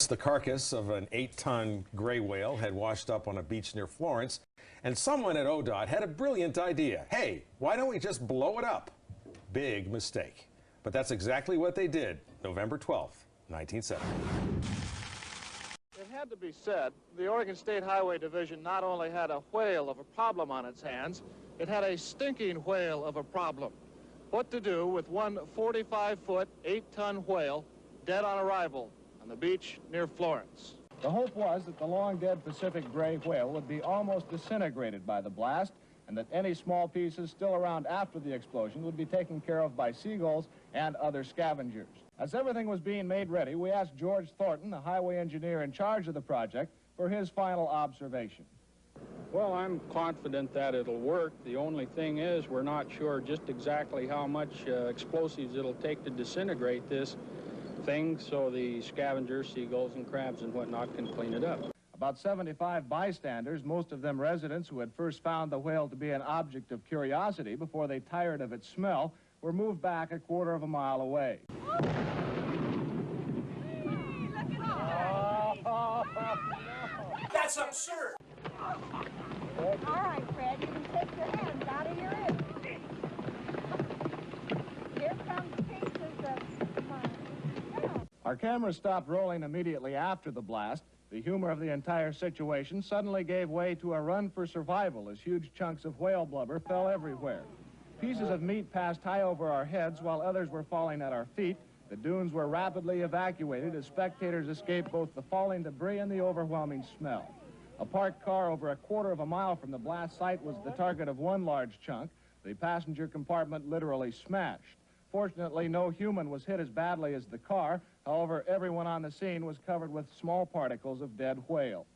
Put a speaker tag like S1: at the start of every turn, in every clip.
S1: The carcass of an 8-ton gray whale had washed up on a beach near Florence, and someone at ODOT had a brilliant idea. Hey, why don't we just blow it up? Big mistake. But that's exactly what they did, November 12th, 1970.
S2: It had to be said, the Oregon State Highway Division not only had a whale of a problem on its hands, it had a stinking whale of a problem. What to do with one 45-foot, 8-ton whale dead on arrival on the beach near Florence.
S3: The hope was that the long-dead Pacific gray whale would be almost disintegrated by the blast, and that any small pieces still around after the explosion would be taken care of by seagulls and other scavengers. As everything was being made ready, we asked George Thornton, the highway engineer in charge of the project, for his final observation.
S4: Well, I'm confident that it'll work. The only thing is we're not sure just exactly how much explosives it'll take to disintegrate this thing, so the scavengers, seagulls and crabs and whatnot can clean it up.
S3: About 75 bystanders, most of them residents who had first found the whale to be an object of curiosity before they tired of its smell, were moved back a quarter of a mile away.
S5: That's absurd.
S6: All right, Fred, you can take your hands out of your ears. Here comes pieces of mine.
S3: Our camera stopped rolling immediately after the blast. The humor of the entire situation suddenly gave way to a run for survival as huge chunks of whale blubber fell everywhere. Pieces of meat passed high over our heads while others were falling at our feet. The dunes were rapidly evacuated as spectators escaped both the falling debris and the overwhelming smell. A parked car over a quarter of a mile from the blast site was the target of one large chunk. The passenger compartment literally smashed. Fortunately, no human was hit as badly as the car. However, everyone on the scene was covered with small particles of dead whale.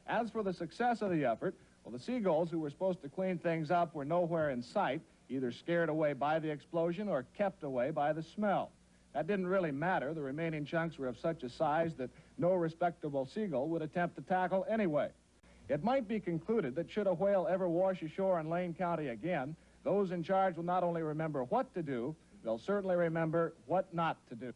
S3: As for the success of the effort, well, the seagulls who were supposed to clean things up were nowhere in sight, either scared away by the explosion or kept away by the smell. That didn't really matter. The remaining chunks were of such a size that no respectable seagull would attempt to tackle anyway. It might be concluded that should a whale ever wash ashore in Lane County again, those in charge will not only remember what to do, they'll certainly remember what not to do.